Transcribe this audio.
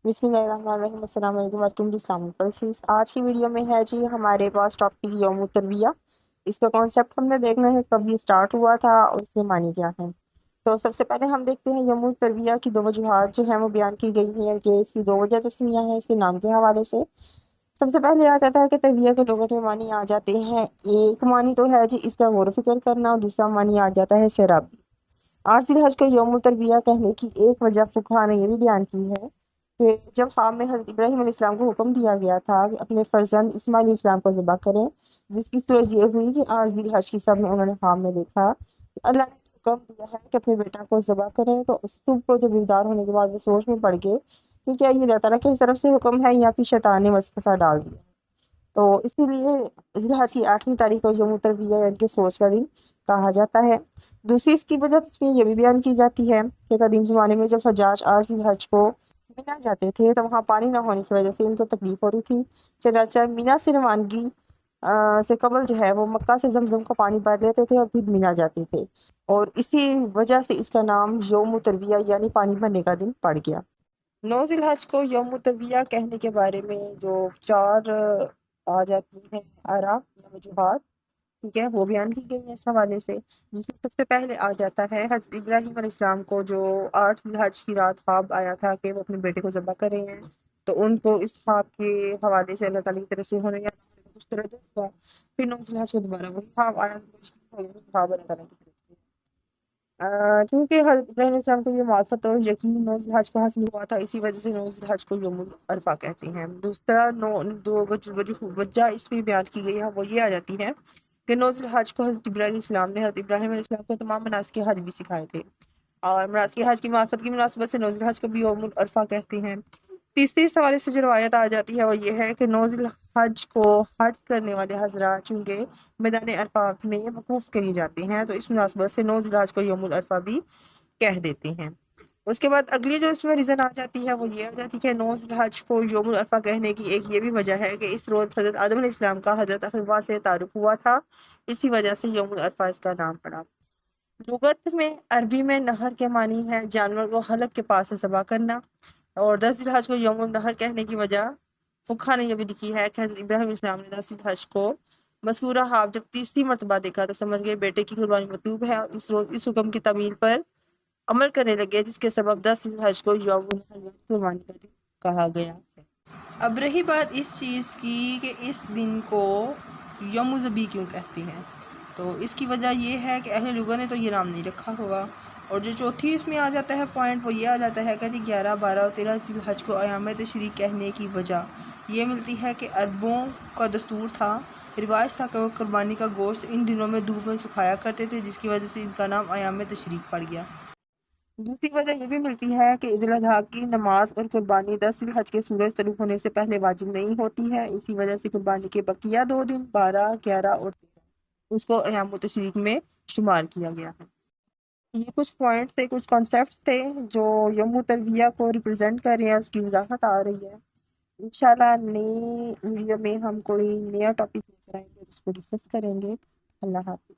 बिस्मिल्लाहिर्रहमानिर्रहीम। अस्सलाम वालेकुम, वेलकम टू इस्लामिक पल्सेस। आज की वीडियो में है जी हमारे पास टॉपिक यौम तरबिया। इसका कॉन्सेप्ट हमने देखना है कब ये स्टार्ट हुआ था और इसके मानी क्या है। तो सबसे पहले हम देखते हैं यौम तरबिया की दो वजूहात जो है वो बयान की गई है कि इसकी दो वजह तस्मिया है इसके नाम के हवाले से। सबसे पहले आ जाता है कि तरबिया के लोगों में मानी आ जाते हैं। एक मानी तो है जी इसका गौर फिक्र करना और दूसरा मानी आ जाता है सैराबी। 8 जिलहज को यौम तरबिया कहने की एक वजह फुकहा ने ये भी बयान की है कि जब हाम में हज़रत इब्राहीम अलैहिस्सलाम को हुक्म दिया गया था कि अपने फर्जंद इस्माइल अलैहिस्सलाम को ज़िबा करें, जिसकी सूरज ये हुई कि 8 जिलहज की शब में उन्होंने हाम में देखा कि अल्लाह ने हुक्म दिया है कि अपने बेटा को ज़िबा करें। तो उस सुबह को जब बेदार होने के बाद वो सोच में पड़ गए कि क्या ये अल्लाह ताला की तरफ से हुक्म है या फिर शैतान ने वसवसा डाल दिया। तो इसके लिए जिलहज की 8वीं तारीख को यौम तरबिया यानी कि सोच का दिन कहा जाता है। दूसरी इसकी वजह इसमें यह भी बयान की जाती है कि कदीम ज़माने में जब हज्जाज 8 जिलहज को मिना जाते थे तो वहाँ पानी ना होने की वजह से इनको तकलीफ होती थी। चनाचा मिना से रवानगी से कबल जो है वो मक्का से जमजम का पानी भर लेते थे और फिर मिना जाते थे, और इसी वजह से इसका नाम यौम तरबिया यानी पानी भरने का दिन पड़ गया। 9 जिलहज को यौम तरबिया कहने के बारे में जो चार आ जाती हैं आरा या वजूहात, ठीक है, वो बयान की गई है इस हवाले से। जिसमें सबसे पहले आ जाता है हज़रत इब्राहीम अलैहिस्सलाम को जो 8 जिलहज की रात ख्वाब आया था कि वो अपने बेटे को ज़बह कर रहे हैं, तो उनको इस ख्वाब के हवाले से अल्लाह ताला की तरफ से होने या ना होने में कुछ तरह हुआ। फिर 9 जिलहज को दोबारा वही ख्वाब आया तो ख्वाब अल्लाह ताला की तरफ से क्योंकि हज़रत इब्राहीम अलैहिस्सलाम को ये मार्फत और यकीन 9 जिलहज को हासिल हुआ था, इसी वजह से 9 जिलहज को यौमुल अरफा कहते हैं। दूसरा दो वजह इसमें बयान की गई है वो ये आ जाती है कि 9 जिलहज को हज़रत इब्राहीम अलैहिस्सलाम ने हज़रत इब्राहीम अलैहिस्सलाम को तमाम मनासिक हज भी सिखाए थे, और मनासिक हज की मार्फत की मुनासिबत से 9 जिलहज को भी यौमुल अरफा कहते हैं। तीसरी इस हवाले से जो रवायत आ जाती है वो ये है कि 9 जिलहज को हज करने वाले हजरात चूँकि मैदान अरफात में वकूफ़ के लिए जाते हैं, तो इस मुनासबत से 9 जिलहज को यौमुल अरफा भी कह देते हैं। उसके बाद अगली जो इसमें रीज़न आ जाती है वो ये आ जाती है कि 9 जिलहज को यौमुल अरफा कहने की एक ये भी वजह है कि इस रोज़ हज़रत आदम अलैहिस्सलाम का हज़रत हव्वा से तारुफ हुआ था, इसी वजह से यौमुल अरफा इसका नाम पड़ा। लुगत में अरबी में नहर के मानी है जानवर को हलक के पास से ज़बह करना, और 10 जिलहज को यौमुल नहर कहने की वजह फुकहा ने यह भी लिखी है कि हज़रत इब्राहीम अलैहिस्सलाम ने 10 जिलहज को मज़कूरा हाब जब तीसरी मरतबा देखा तो समझ गए बेटे की कुर्बानी मतलूब है, और इस रोज़ इस हुक्म की तमील पर अमल करने लगे, जिसके सबब 10 जिलहज को यौमुल नहर यानी कुर्बानी का दिन कहा गया है। अब रही बात इस चीज़ की कि इस दिन को यौम ज़बी क्यों कहते हैं, तो इसकी वजह यह है कि अहले लुग़त ने तो ये नाम नहीं रखा हुआ। और जो चौथी इसमें आ जाता है पॉइंट वो ये आ जाता है कि 11, 12 और 13 जिलहज को अयाम तशरीक कहने की वजह ये मिलती है कि अरबों का दस्तूर था, रिवाज था कि वो कुर्बानी का गोश्त इन दिनों में धूप में सुखाया करते थे, जिसकी वजह से इनका नाम अयाम तशरीक पड़ गया। दूसरी वजह ये भी मिलती है कि ईद उल अजहा की नमाज और कुर्बानी 10 जिलहज के सूरज तलुक होने से पहले वाजिब नहीं होती है, इसी वजह से कुर्बानी के बकिया 2 दिन 12, 11 और 13 उसको अयाम तशरीक में शुमार किया गया है। ये कुछ पॉइंट्स थे, कुछ कॉन्सेप्ट्स थे जो यौम तरबिया को रिप्रेजेंट कर रहे हैं, उसकी वजाहत आ रही है। इंशाल्लाह नई वीडियो में हम कोई नया टॉपिक लेकर आएंगे, उसको डिस्कस करेंगे। अल्लाह हाफ़िज़।